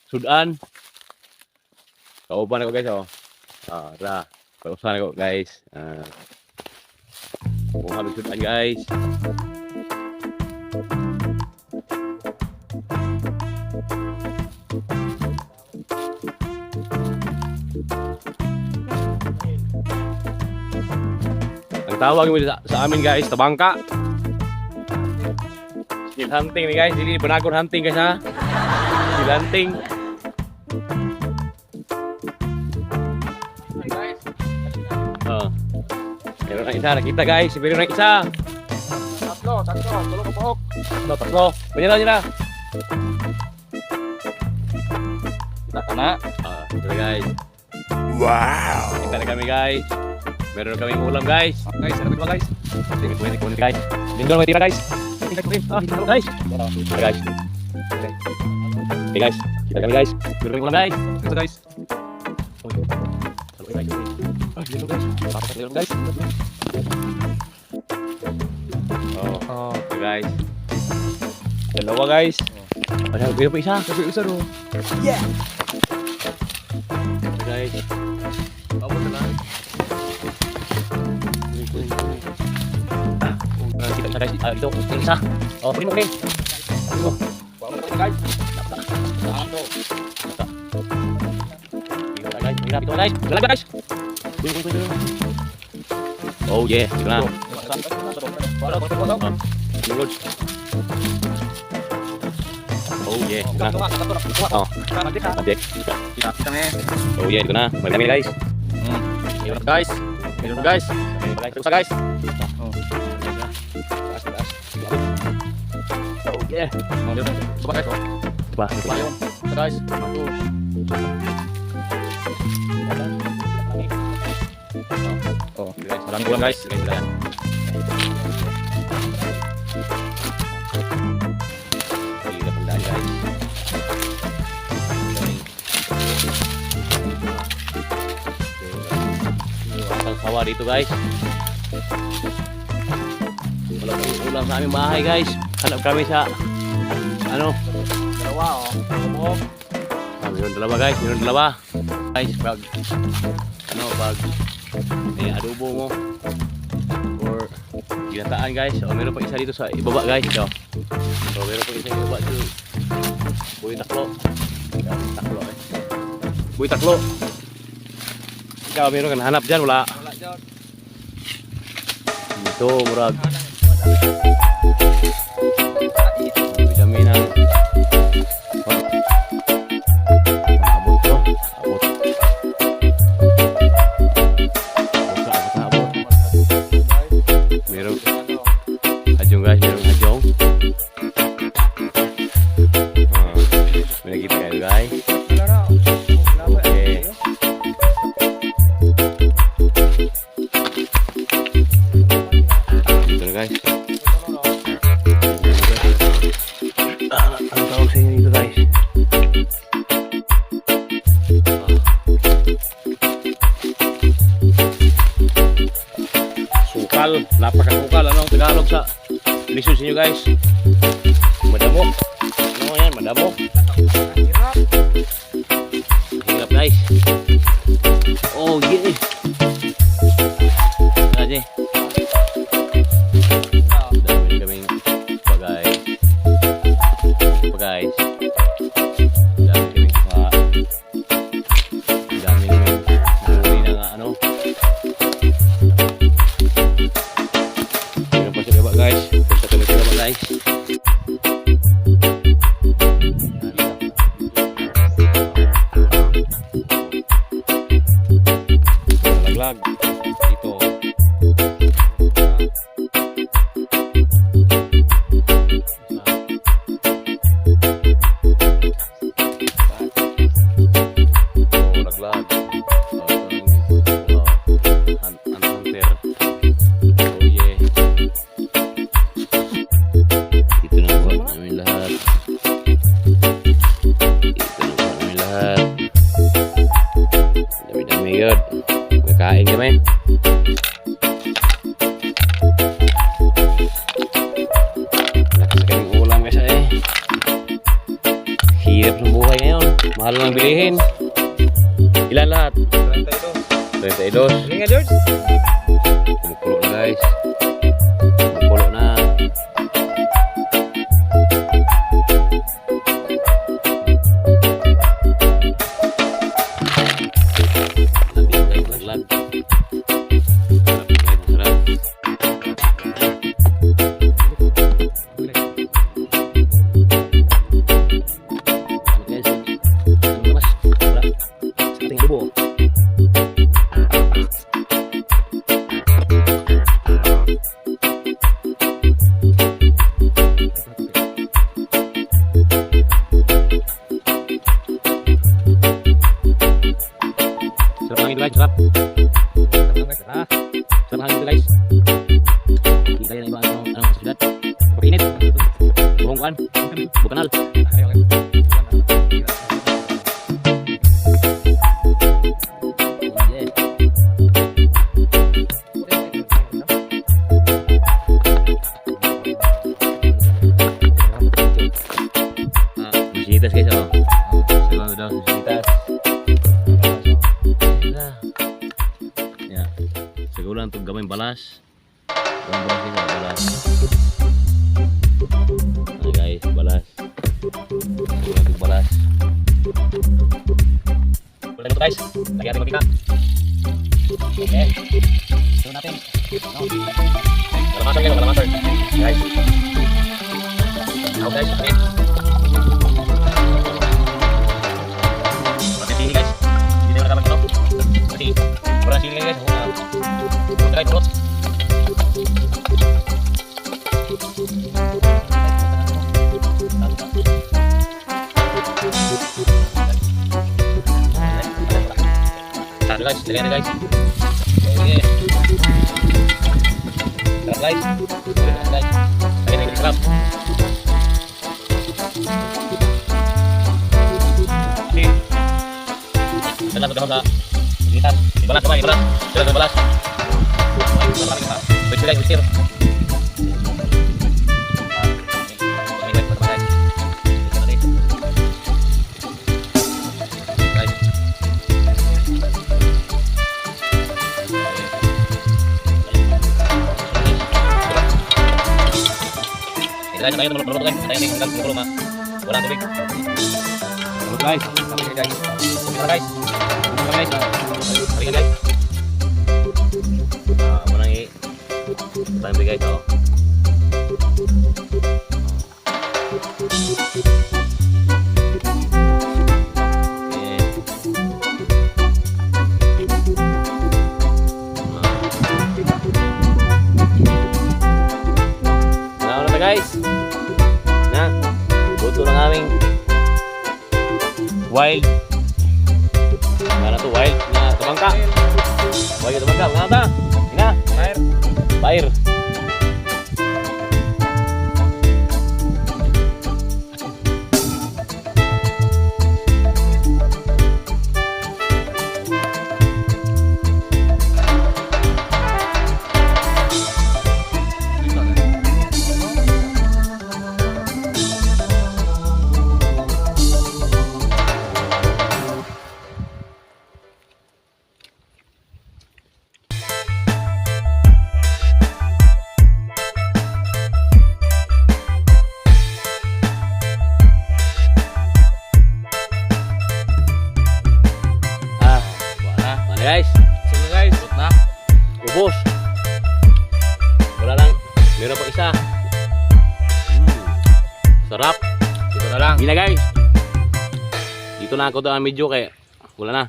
sudan. Kauban ako guys, oh. Ra. Pausan ako guys. Kuha ng sudan guys. Ang tawag mo sa amin guys, tabangka. Speed hunting nih guys, jadi penakut hunting guys ha. Speed hunting. Meron na isa, nakita guys, meron na isa. Tatlo, tulong kapok. Tatlo. Banyak na. Kita kena. Ito guys. Wow. Kita na kami guys. Meron na kaming ulam guys. Guys, ano ba guys? Tingnan ko guys. Lindol may tira guys. Guys. Guys. Okay guys. Kita kami guys. Meron kaming ulam guys. Ito guys. Lindol guys. Lindol guys. Oh, guys. Dalawa guys. Ada biro pa isa. Sabi isa ro. Yeah. Guys. Abot na. Kita guys, ito isa. Oh, primo rin. Primo. Guys. Satu. Guys, ito guys. Dalawa guys. Oh yeah, ito na. Good. Oh yeah, ito na. Oh, adik. Oh yeah, ito na. Marami guys. Guys. Meron guys. Terus guys. Oh yeah. Coba guys. Coba. Guys. Satu. Oh, guys. Malang ulam guys. Gila pendaan guys. Asal sawah dito guys. Wala kami ulam sa aming bahay guys. Hanap kami sa ano? Dalawa oh. Meron dalawa guys, meron dalawa. Guys, pag pag may adobo mo or ginataan guys. O meron pa isa dito sa ibaba guys. So meron pa isa ibaba dito. Buhay taklo. Taklo eh. Buhay taklo. Ikaw meron kan hanap dyan, wala. Wala dyan. Dito, murag. Dami na. Abot to. Abot. Abot. Meron. Hajong guys, meron hajong. May nakita kayo guys. Okay. Dito na guys. Ang tawag sa inyo dito guys. Sukal, napakasukal. Anong Tagalog sa lisod sa inyo guys? Madamo. Ano yan? Madamo. Hirap guys. Oh yeah. Aja. Dami kaming guys. Dami kaming pa. Dami kaming nahuli na nga ano. Meron pa sa baba guys. Punta kami sa baba guys. Hirap ng buhay ngayon. Mahal lang bilihin. Ilan lahat? 32. Sige nga, George. Kumukulo na guys. Kumukulo na. Lag. Sarap ang ito guys, sarap. Sarap ang ito guys. Hindi kaya na iba anong kasulad. Pag-init. Buhong kuan. Bukanal. Masinitas guys oh. Siguro daw masinitas. Ya, siguro lang itong gamay balas. Gamay balas guys, balas. Ano guys, balas. Siguro lang itong balas. Kulay ito guys, lagi natin mabika. Okay, ito natin. Kalamasan kayo, kalamasan. Guys. Now guys, okay. Masih sini guys, hindi tayo nakaman ito. Masih kurang sini guys. Try terus. Satu guys, lihat guys. Oke. Lihat guys. Lihat guys. Ini kerap. Kita sudah kita dibalas coba dibalas. Sudah dibalas. Betul guys, betul. Guys, tayo tulog guys. Tayo ning hanggang tulog mah. Walang tubig. Tulog guys. Kami guys. Tulog guys. Tulog guys. Hari guys. Walang tayo guys oh. Guys, na buto ng aming wild wild na tumangka. Wild tumangka, mga ta. Ina, fire. Guys, Sige guys, buat na. ubos. Wala lang, meron pa isa. Sarap. Dito na lang. Hindi na guys. Dito na ako to ang medyo kaya wala na.